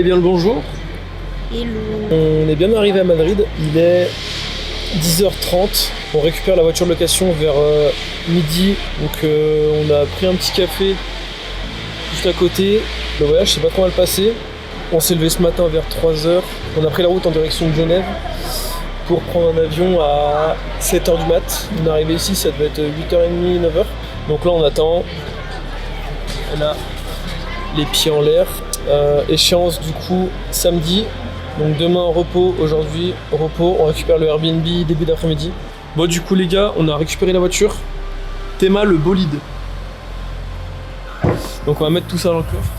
Eh bien le bonjour. Hello. On est bien arrivé à Madrid, il est 10h30. On récupère la voiture de location vers midi. Donc on a pris un petit café juste à côté. Le voyage s'est pas trop mal passé. On s'est levé ce matin vers 3h. On a pris la route en direction de Genève pour prendre un avion à 7h du mat. On est arrivé ici, ça devait être 8h30, 9h. Donc là on attend. On a les pieds en l'air. Échéance du coup samedi. Donc demain repos, aujourd'hui repos. On récupère le Airbnb début d'après-midi. Bon du coup les gars, on a récupéré la voiture. Théma le bolide. Donc on va mettre tout ça dans le coffre.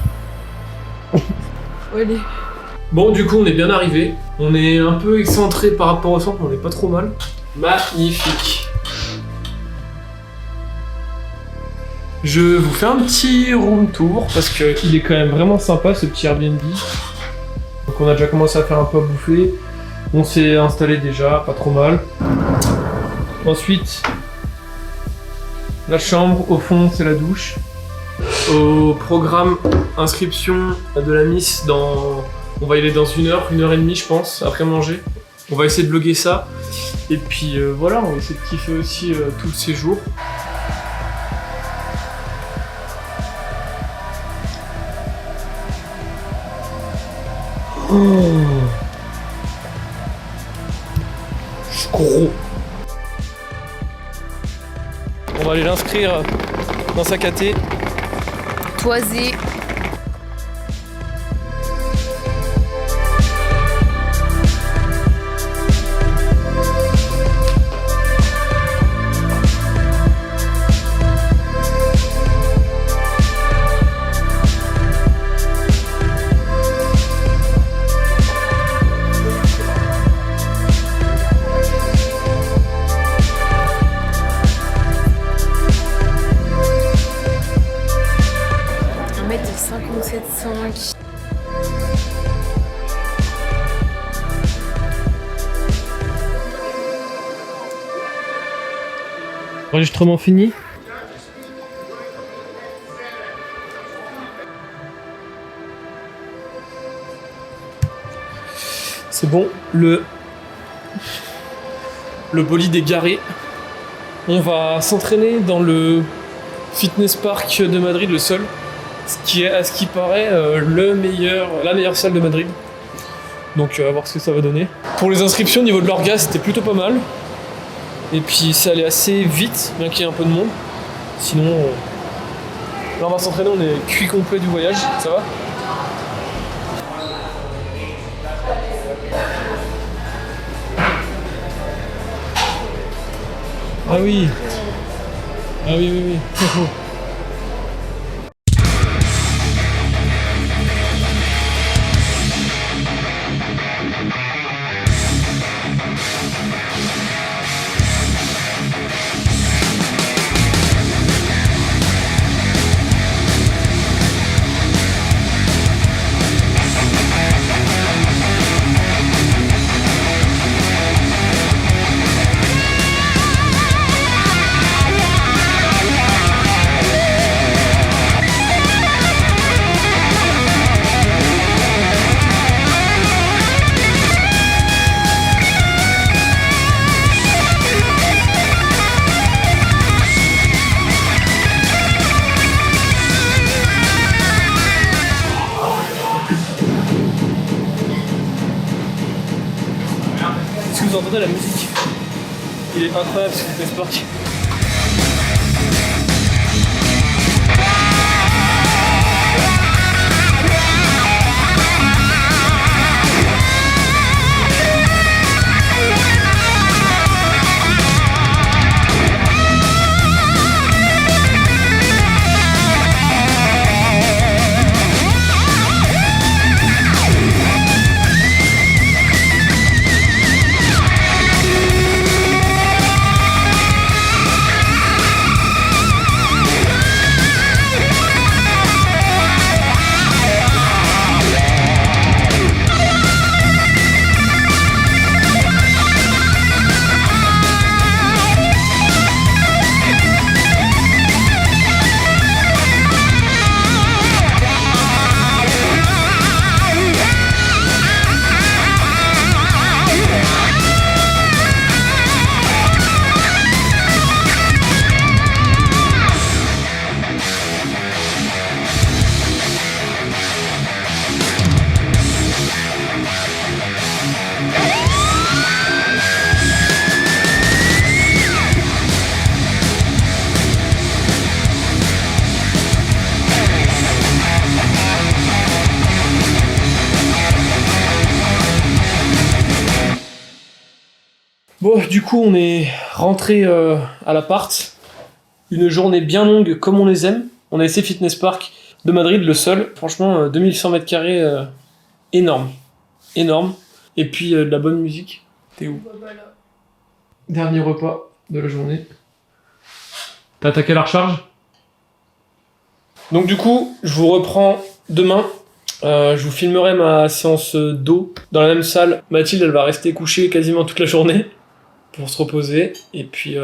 Allez. Bon du coup on est bien arrivé. On est un peu excentré par rapport au centre, mais on est pas trop mal. Magnifique. Je vous fais un petit room tour parce qu'il est quand même vraiment sympa ce petit Airbnb. Donc on a déjà commencé à faire un peu à bouffer. On s'est installé déjà, pas trop mal. Ensuite, la chambre, au fond c'est la douche. Au programme, inscription de la miss dans... On va y aller dans 1h et demie je pense, après manger. On va essayer de bloguer ça. Et puis voilà, on va essayer de kiffer aussi tout le séjour. Oh. Je suis gros. On va aller l'inscrire dans sa KT. Toisé. Enregistrement fini. C'est bon, le bolide est garé. On va s'entraîner dans le fitness park de Madrid, le seul. Ce qui est, à ce qui paraît, la meilleure salle de Madrid. Donc on va voir ce que ça va donner. Pour les inscriptions, au niveau de l'orga, c'était plutôt pas mal. Et puis ça allait assez vite, bien qu'il y ait un peu de monde. Sinon, là on va s'entraîner, on est cuit complet du voyage, ça va? Ah oui. Ah oui, oui, oui. Est-ce que vous entendez la musique? Il est incroyable ce fitness park. Bon, du coup, on est rentré à l'appart. Une journée bien longue, comme on les aime. On a essayé Fitness Park de Madrid, le seul. Franchement, 2100 m², énorme. Énorme. Et puis, de la bonne musique. T'es où? Dernier repas de la journée. T'as attaqué la recharge? Donc du coup, je vous reprends demain. Je vous filmerai ma séance d'eau dans la même salle. Mathilde, elle va rester couchée quasiment toute la journée pour se reposer. Et puis,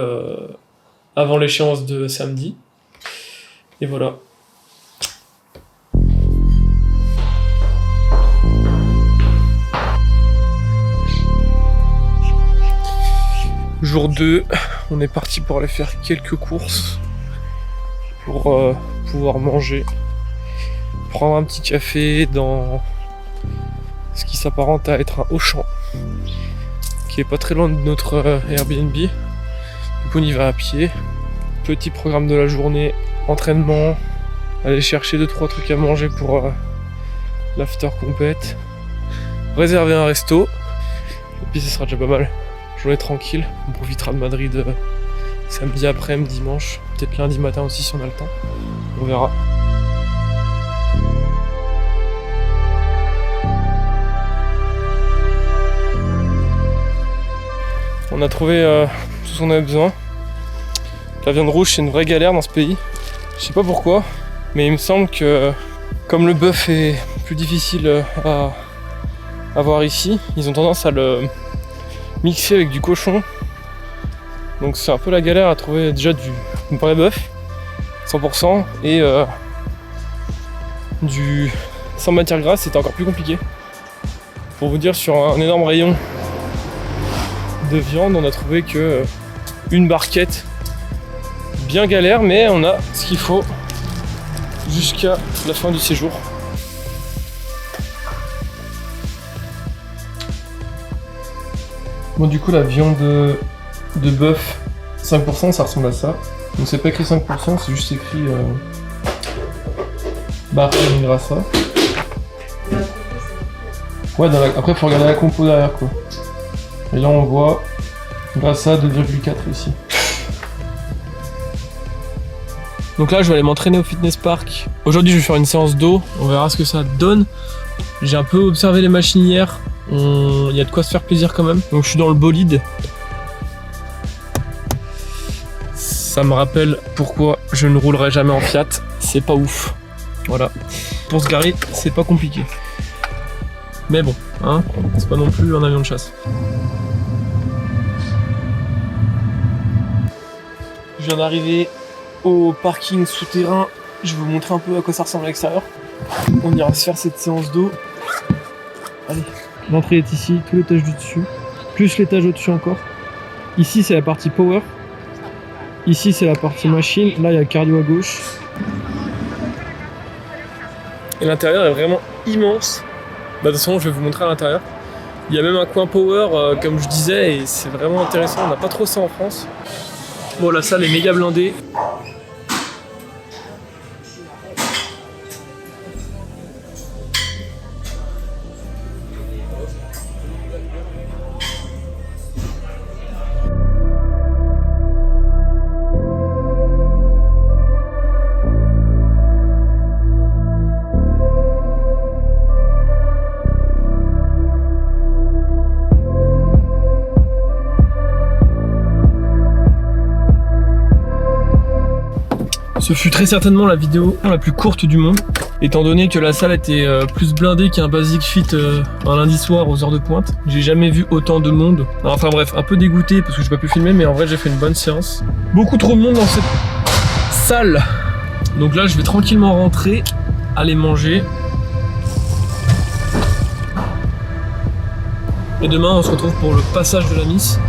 avant l'échéance de samedi. Et voilà. Jour 2, on est parti pour aller faire quelques courses pour pouvoir manger, prendre un petit café dans ce qui s'apparente à être un Auchan qui est pas très loin de notre Airbnb. Du coup on y va à pied. Petit programme de la journée, entraînement, aller chercher 2-3 trucs à manger pour l'after compète, réserver un resto et puis ce sera déjà pas mal. Journée tranquille, on profitera de Madrid samedi après-midi, dimanche, peut-être lundi matin aussi si on a le temps, on verra. On a trouvé tout ce qu'on avait besoin. La viande rouge c'est une vraie galère dans ce pays, je sais pas pourquoi, mais il me semble que comme le bœuf est plus difficile à avoir ici, ils ont tendance à le mixé avec du cochon, donc c'est un peu la galère à trouver déjà du vrai bœuf 100% et du sans matière grasse, c'était encore plus compliqué. Pour vous dire, sur un énorme rayon de viande, on a trouvé que une barquette, bien galère, mais on a ce qu'il faut jusqu'à la fin du séjour. Bon, du coup, la viande de bœuf 5%, ça ressemble à ça. Donc c'est pas écrit 5%, c'est juste écrit barre grassa. Ouais, après il faut regarder la compo derrière quoi. Et là on voit grassa 2,4 ici. Donc là je vais aller m'entraîner au fitness park. Aujourd'hui je vais faire une séance d'eau, on verra ce que ça donne. J'ai un peu observé les machines hier. Il y a de quoi se faire plaisir quand même. Donc je suis dans le bolide. Ça me rappelle pourquoi je ne roulerai jamais en Fiat. C'est pas ouf. Voilà. Pour se garer, c'est pas compliqué. Mais bon, hein, c'est pas non plus un avion de chasse. Je viens d'arriver au parking souterrain. Je vais vous montrer un peu à quoi ça ressemble à l'extérieur. On ira se faire cette séance d'eau. Allez. L'entrée est ici, tout l'étage du dessus, plus l'étage au-dessus encore. Ici c'est la partie power. Ici c'est la partie machine. Là il y a cardio à gauche. Et l'intérieur est vraiment immense. Bah, de toute façon je vais vous montrer à l'intérieur. Il y a même un coin power comme je disais et c'est vraiment intéressant. On n'a pas trop ça en France. Bon, la salle est méga blindée. Ce fut très certainement la vidéo la plus courte du monde, étant donné que la salle était plus blindée qu'un Basic Fit un lundi soir aux heures de pointe. J'ai jamais vu autant de monde. Enfin bref, un peu dégoûté parce que j'ai pas pu filmer, mais en vrai j'ai fait une bonne séance. Beaucoup trop de monde dans cette salle. Donc là je vais tranquillement rentrer, aller manger. Et demain on se retrouve pour le passage de la Miss.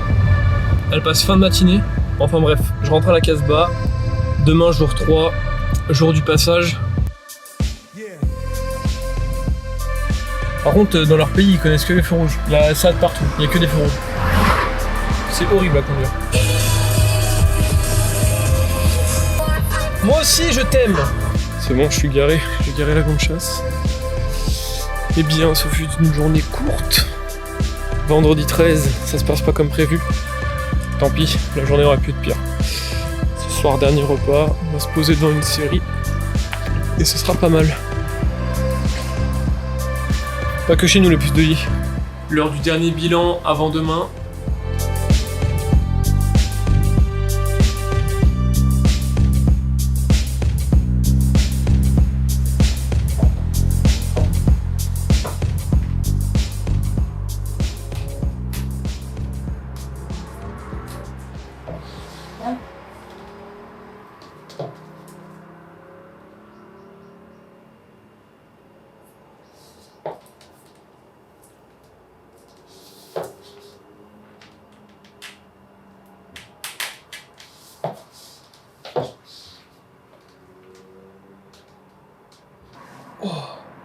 Elle passe fin de matinée. Enfin bref, je rentre à la Casbah. Demain, jour 3, jour du passage. Par contre, dans leur pays, ils connaissent que les feux rouges. Il y a ça de partout, il n'y a que des feux rouges. C'est horrible à conduire. Moi aussi, je t'aime. C'est bon, je suis garé. J'ai garé la grande chasse. Eh bien, ce fut une journée courte. Vendredi 13, ça se passe pas comme prévu. Tant pis, la journée aurait pu être pire. Ce soir, dernier repas, on va se poser devant une série. Et ce sera pas mal. Pas que chez nous les puces de lit. L'heure du dernier bilan avant demain.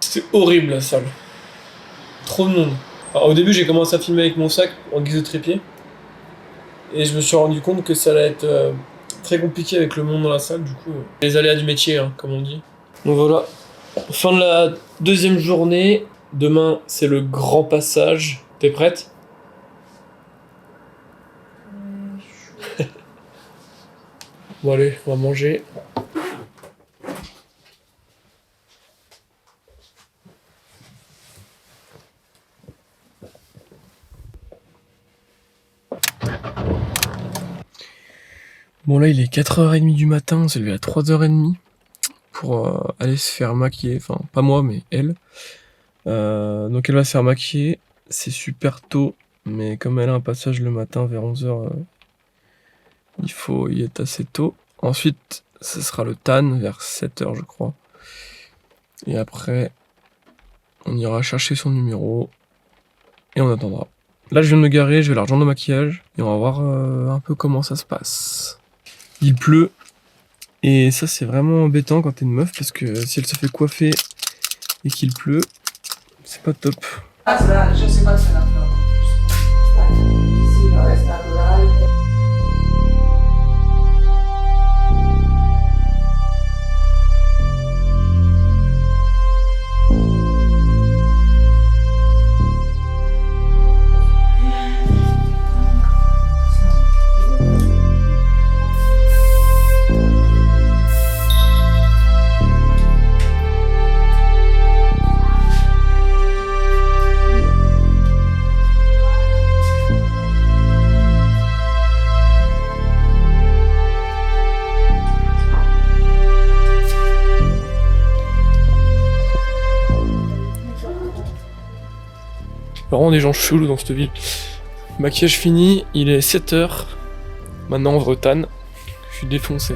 C'est horrible la salle. Trop de monde. Alors, au début, j'ai commencé à filmer avec mon sac en guise de trépied. Et je me suis rendu compte que ça allait être très compliqué avec le monde dans la salle, du coup. Les aléas du métier, hein, comme on dit. Donc voilà. Fin de la deuxième journée. Demain, c'est le grand passage. T'es prête ? Bon allez, on va manger. Bon là il est 4h30 du matin, on s'est levé à 3h30 pour aller se faire maquiller, enfin pas moi mais elle. Donc elle va se faire maquiller, c'est super tôt, mais comme elle a un passage le matin vers 11h, il faut y être assez tôt. Ensuite ce sera le tan vers 7h je crois. Et après on ira chercher son numéro et on attendra. Là je viens de me garer, je vais la rejoindre au maquillage et on va voir un peu comment ça se passe. Il pleut, et ça c'est vraiment embêtant quand t'es une meuf, parce que si elle se fait coiffer et qu'il pleut, c'est pas top. Je sais pas si c'est la fleur. Ici, là, c'est naturel. Vraiment des gens chelous dans cette ville. Maquillage fini, il est 7h. Maintenant on se retanne. Je suis défoncé.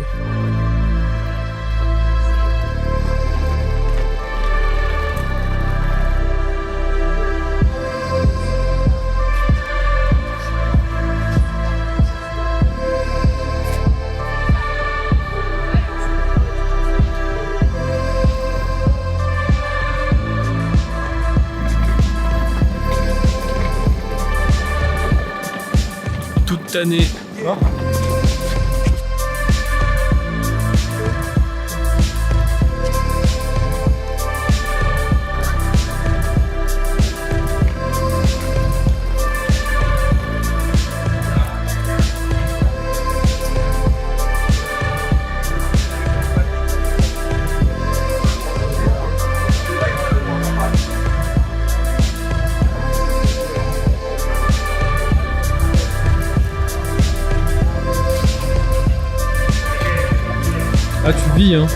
Toute tannée. Ah tu vis hein.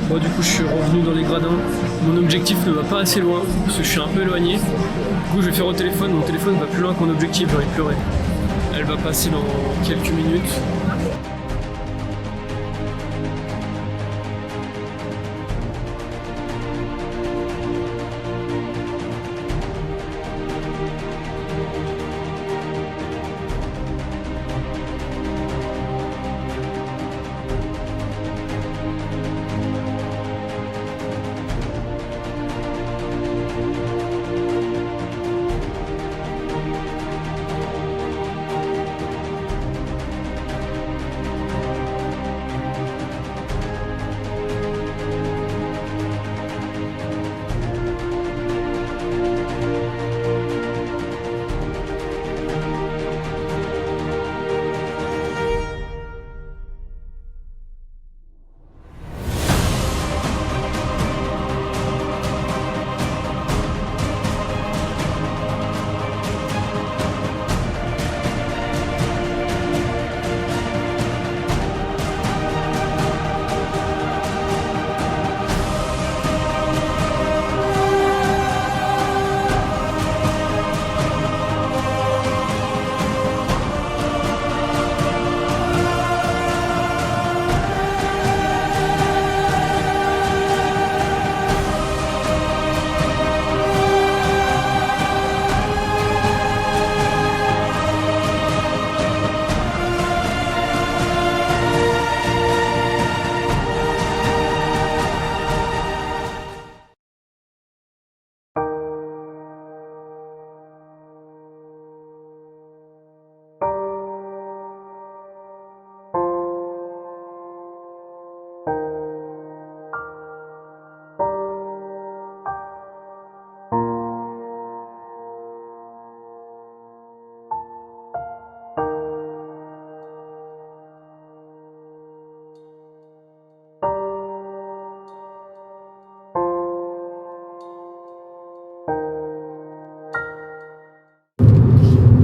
Bon, du coup, je suis revenu dans les gradins. Mon objectif ne va pas assez loin parce que je suis un peu éloigné. Du coup, je vais faire au téléphone. Mon téléphone va plus loin que mon objectif, j'ai envie de pleurer. Elle va passer dans quelques minutes.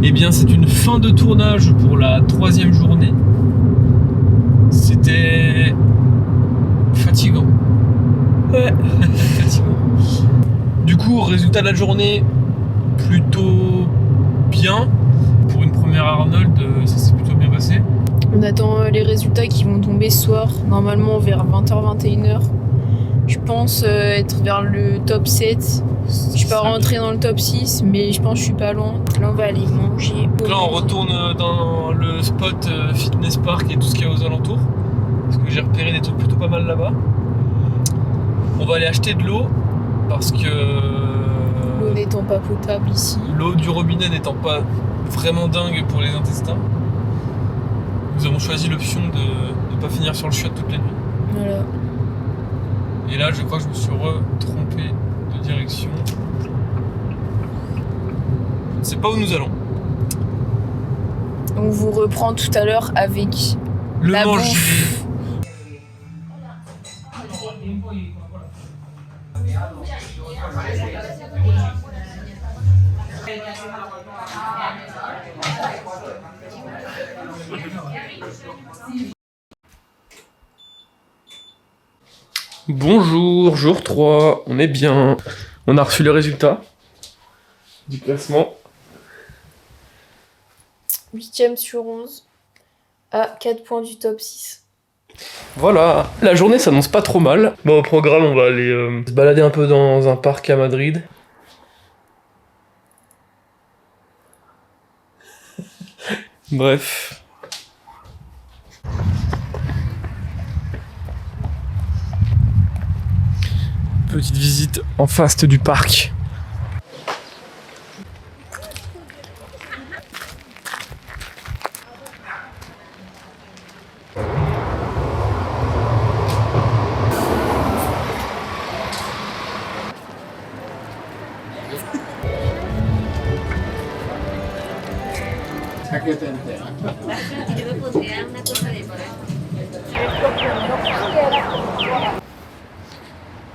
Eh bien, c'est une fin de tournage pour la 3e journée. C'était fatigant. Ouais, fatigant. Du coup, résultat de la journée, plutôt bien. Pour une première Arnold, ça s'est plutôt bien passé. On attend les résultats qui vont tomber ce soir, normalement vers 20h-21h. Je pense être vers le top 7. Je suis pas rentrée dans le top 6, mais je pense que je suis pas loin. Là, on va aller manger. Là, on retourne dans le spot fitness park et tout ce qu'il y a aux alentours. Parce que j'ai repéré des trucs plutôt pas mal là-bas. On va aller acheter de l'eau parce que l'eau n'étant pas potable ici. L'eau du robinet n'étant pas vraiment dingue pour les intestins. Nous avons choisi l'option de ne pas finir sur le chiotte toute la nuit. Voilà. Et là, je crois que je me suis trompé de direction. Je ne sais pas où nous allons. On vous reprend tout à l'heure avec le la manger. bouffe. Bonjour, jour 3, on est bien. On a reçu les résultats du classement. 8ème sur 11, à 4 points du top 6. Voilà, la journée s'annonce pas trop mal. Bon, au programme, on va aller se balader un peu dans un parc à Madrid. Bref. Petite visite en face du parc.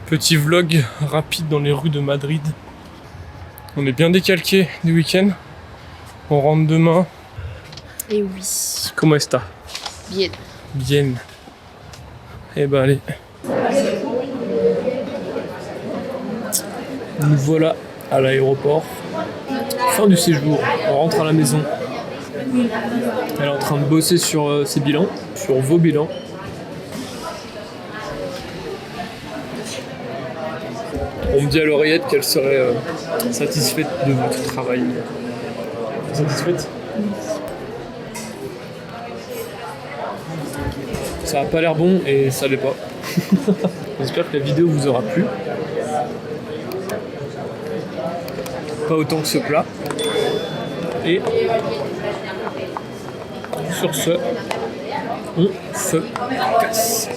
Petit vlog rapide dans les rues de Madrid. On est bien décalqué du week-end. On rentre demain. Et oui. Comment est-ce? Bien. Bien. Eh ben allez. Nous voilà à l'aéroport. Fin du séjour, on rentre à la maison. Elle est en train de bosser sur ses bilans, sur vos bilans. On me dit à l'oreillette qu'elle serait satisfaite de votre travail. Satisfaite ? Ça a pas l'air bon et ça l'est pas. J'espère que la vidéo vous aura plu. Pas autant que ce plat. Et sur ce, on se casse.